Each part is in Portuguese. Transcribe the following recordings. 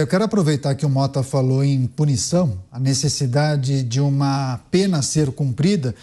Eu quero aproveitar que o Mota falou em punição, a necessidade de uma pena ser cumprida.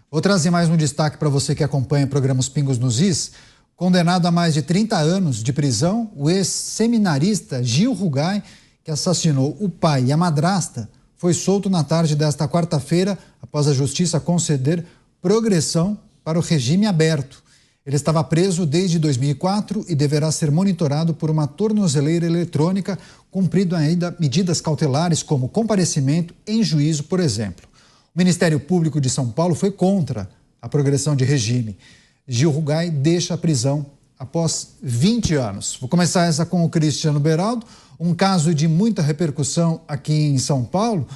Vou trazer mais um destaque para você que acompanha o programa Os Pingos nos Is. Condenado a mais de 30 anos de prisão, o ex-seminarista Gil Rugai, que assassinou o pai e a madrasta, foi solto na tarde desta quarta-feira após a justiça conceder progressão para o regime aberto. Ele estava preso desde 2004 e deverá ser monitorado por uma tornozeleira eletrônica, cumprindo ainda medidas cautelares como comparecimento em juízo, por exemplo. O Ministério Público de São Paulo foi contra a progressão de regime. Gil Rugai deixa a prisão após 20 anos. Vou começar essa com o Cristiano Beraldo, um caso de muita repercussão aqui em São Paulo,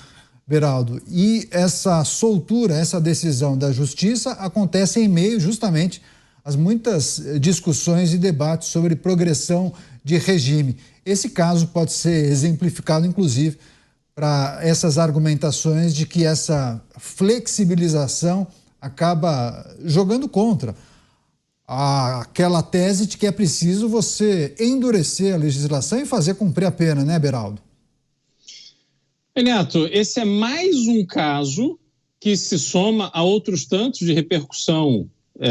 Beraldo, e essa soltura, essa decisão da Justiça acontece em meio justamente às muitas discussões e debates sobre progressão de regime. Esse caso pode ser exemplificado, inclusive, para essas argumentações de que essa flexibilização acaba jogando contra aquela tese de que é preciso você endurecer a legislação e fazer cumprir a pena, né, Beraldo? Neto, esse é mais um caso que se soma a outros tantos de repercussão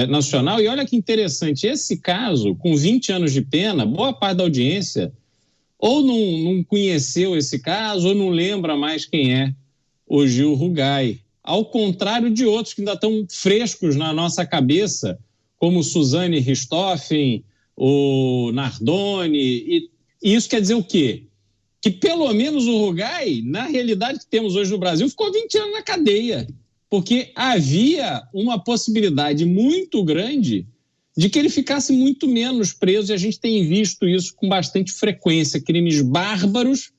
nacional. E olha que interessante, esse caso, com 20 anos de pena, boa parte da audiência ou não conheceu esse caso ou não lembra mais quem é o Gil Rugai. Ao contrário de outros que ainda estão frescos na nossa cabeça, como Suzane Richthofen, o Nardoni. E isso quer dizer o quê? Que pelo menos o Rugai, na realidade que temos hoje no Brasil, ficou 20 anos na cadeia, porque havia uma possibilidade muito grande de que ele ficasse muito menos preso, e a gente tem visto isso com bastante frequência, crimes bárbaros,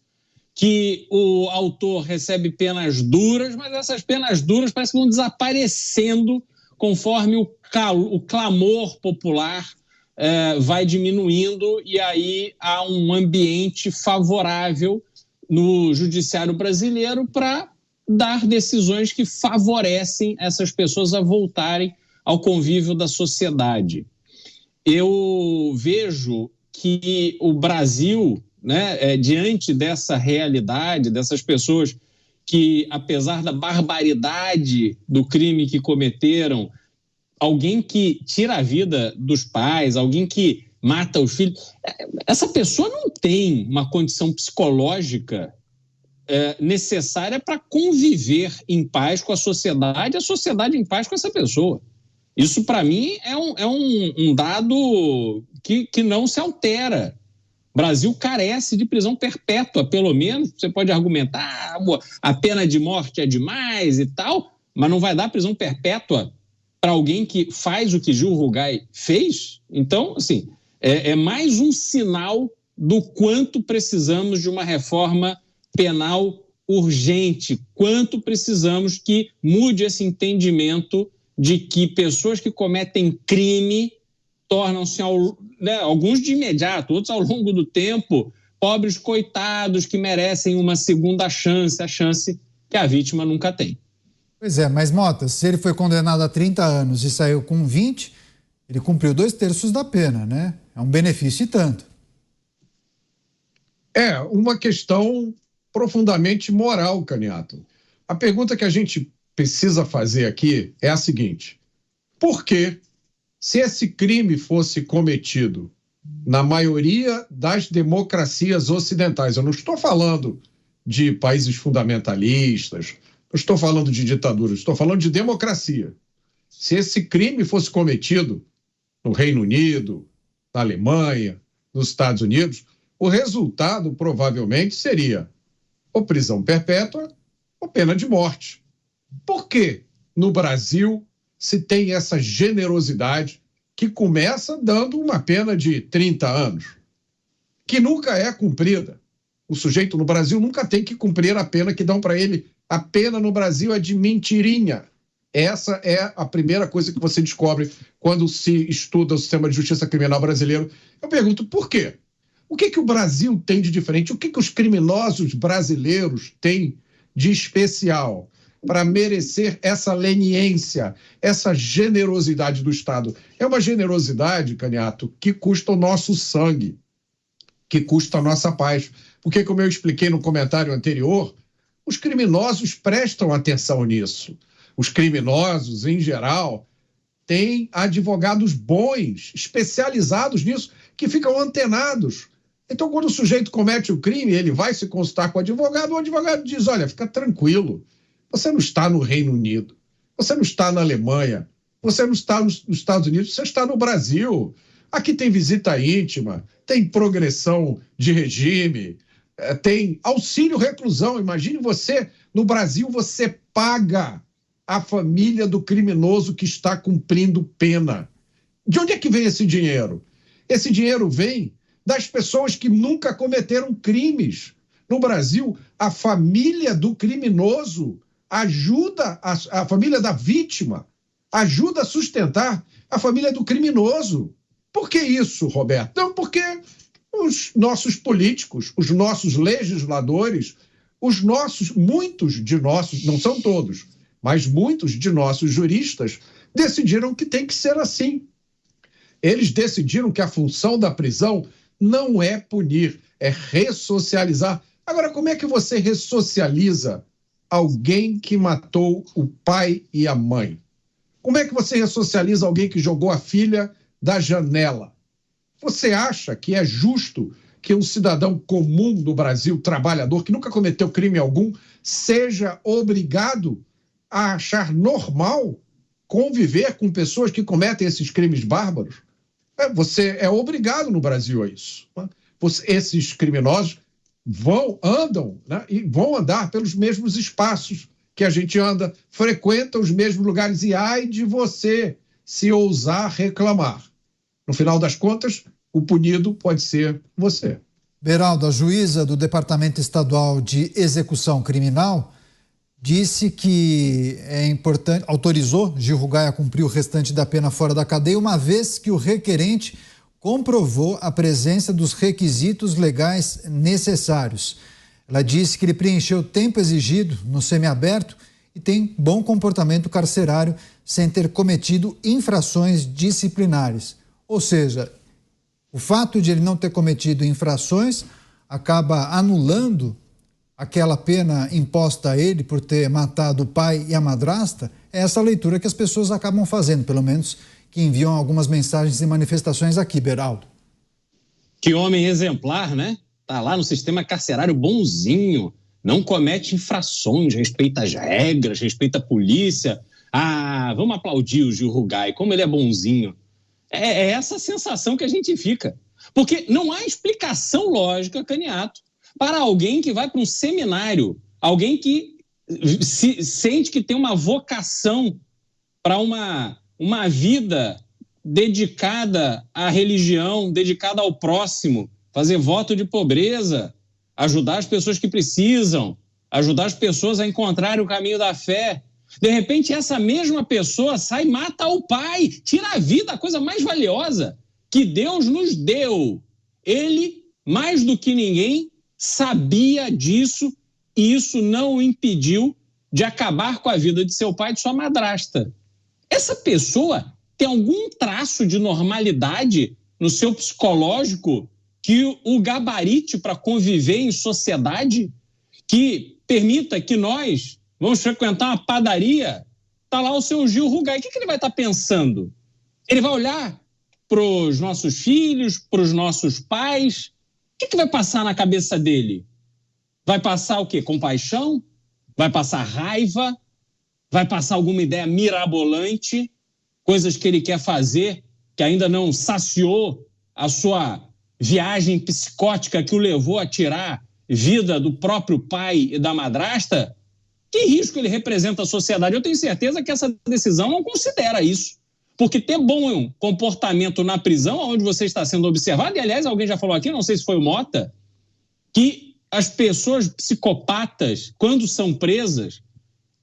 que o autor recebe penas duras, mas essas penas duras parecem que vão desaparecendo conforme o clamor popular vai diminuindo, e aí há um ambiente favorável no judiciário brasileiro para dar decisões que favorecem essas pessoas a voltarem ao convívio da sociedade. Eu vejo que o Brasil, diante dessa realidade, dessas pessoas que, apesar da barbaridade do crime que cometeram, alguém que tira a vida dos pais, alguém que mata os filhos, essa pessoa não tem uma condição psicológica necessária para conviver em paz com a sociedade em paz com essa pessoa. Isso, para mim, é um dado que não se altera. O Brasil carece de prisão perpétua, pelo menos. Você pode argumentar, a pena de morte é demais e tal, mas não vai dar prisão perpétua para alguém que faz o que Gil Rugai fez. Então, assim, é mais um sinal do quanto precisamos de uma reforma penal urgente, quanto precisamos que mude esse entendimento de que pessoas que cometem crime tornam-se, alguns de imediato, outros ao longo do tempo, pobres coitados que merecem uma segunda chance, a chance que a vítima nunca tem. Pois é, mas Mota, se ele foi condenado a 30 anos e saiu com 20, ele cumpriu 2/3 da pena, né? É um benefício e tanto. É uma questão profundamente moral, Caniato. A pergunta que a gente precisa fazer aqui é a seguinte: por que, se esse crime fosse cometido na maioria das democracias ocidentais, eu não estou falando de países fundamentalistas, não estou falando de ditaduras, estou falando de democracia. Se esse crime fosse cometido no Reino Unido, na Alemanha, nos Estados Unidos, o resultado provavelmente seria ou prisão perpétua ou pena de morte. Por que no Brasil se tem essa generosidade que começa dando uma pena de 30 anos, que nunca é cumprida? O sujeito no Brasil nunca tem que cumprir a pena que dão para ele. A pena no Brasil é de mentirinha. Essa é a primeira coisa que você descobre quando se estuda o sistema de justiça criminal brasileiro. Eu pergunto, por quê? O que o Brasil tem de diferente? O que os criminosos brasileiros têm de especial para merecer essa leniência, essa generosidade do Estado? É uma generosidade, Caniato, que custa o nosso sangue, que custa a nossa paz. porque, como eu expliquei no comentário anterior, os criminosos prestam atenção nisso. Os criminosos, em geral, têm advogados bons, especializados nisso, que ficam antenados. Então, quando o sujeito comete o crime, ele vai se consultar com o advogado diz, olha, fica tranquilo, você não está no Reino Unido, você não está na Alemanha, você não está nos Estados Unidos, você está no Brasil. Aqui tem visita íntima, tem progressão de regime, tem auxílio reclusão. Imagine você, no Brasil, você paga a família do criminoso que está cumprindo pena. De onde é que vem esse dinheiro? Esse dinheiro vem das pessoas que nunca cometeram crimes. No Brasil, a família do criminoso ajuda, a família da vítima ajuda a sustentar a família do criminoso. Por que isso, Roberto? Não, porque os nossos políticos, os nossos legisladores, muitos de nossos, não são todos, mas muitos de nossos juristas decidiram que tem que ser assim. Eles decidiram que a função da prisão não é punir, é ressocializar. Agora, como é que você ressocializa alguém que matou o pai e a mãe? Como é que você ressocializa alguém que jogou a filha da janela? Você acha que é justo que um cidadão comum do Brasil, trabalhador, que nunca cometeu crime algum, seja obrigado a achar normal conviver com pessoas que cometem esses crimes bárbaros? Você é obrigado no Brasil a isso. Esses criminosos andam, né, e vão andar pelos mesmos espaços que a gente anda, frequentam os mesmos lugares e ai de você se ousar reclamar. No final das contas, o punido pode ser você. Beraldo, a juíza do Departamento Estadual de Execução Criminal disse que é importante, autorizou Gil Rugai a cumprir o restante da pena fora da cadeia, uma vez que o requerente comprovou a presença dos requisitos legais necessários. Ela disse que ele preencheu o tempo exigido no semiaberto e tem bom comportamento carcerário sem ter cometido infrações disciplinares. Ou seja, o fato de ele não ter cometido infrações acaba anulando aquela pena imposta a ele por ter matado o pai e a madrasta. É essa leitura que as pessoas acabam fazendo, pelo menos que enviam algumas mensagens e manifestações aqui, Beraldo. Que homem exemplar, né? Tá lá no sistema carcerário bonzinho, não comete infrações, respeita as regras, respeita a polícia. Ah, vamos aplaudir o Gil Rugai, como ele é bonzinho. É essa sensação que a gente fica. Porque não há explicação lógica, Caniato, para alguém que vai para um seminário, alguém que sente que tem uma vocação para uma vida dedicada à religião, dedicada ao próximo, fazer voto de pobreza, ajudar as pessoas que precisam, ajudar as pessoas a encontrarem o caminho da fé. De repente, essa mesma pessoa sai e mata o pai, tira a vida, a coisa mais valiosa que Deus nos deu. Ele, mais do que ninguém, sabia disso e isso não o impediu de acabar com a vida de seu pai e de sua madrasta. Essa pessoa tem algum traço de normalidade no seu psicológico que o gabarite para conviver em sociedade, que permita que nós vamos frequentar uma padaria, está lá o seu Gil Rugai. O que ele vai estar pensando? Ele vai olhar para os nossos filhos, para os nossos pais? O que vai passar na cabeça dele? Vai passar o quê? Compaixão? Vai passar raiva? Vai passar alguma ideia mirabolante? Coisas que ele quer fazer, que ainda não saciou a sua viagem psicótica que o levou a tirar vida do próprio pai e da madrasta? Que risco ele representa à sociedade? Eu tenho certeza que essa decisão não considera isso. Porque ter bom comportamento na prisão, onde você está sendo observado, e aliás, alguém já falou aqui, não sei se foi o Mota, que as pessoas psicopatas, quando são presas,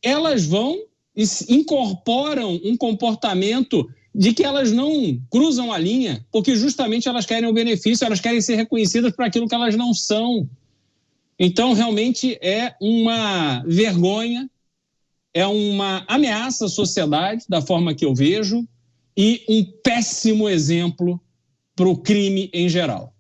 elas vão e incorporam um comportamento de que elas não cruzam a linha, porque justamente elas querem o benefício, elas querem ser reconhecidas por aquilo que elas não são. Então, realmente, é uma vergonha, é uma ameaça à sociedade, da forma que eu vejo, e um péssimo exemplo para o crime em geral.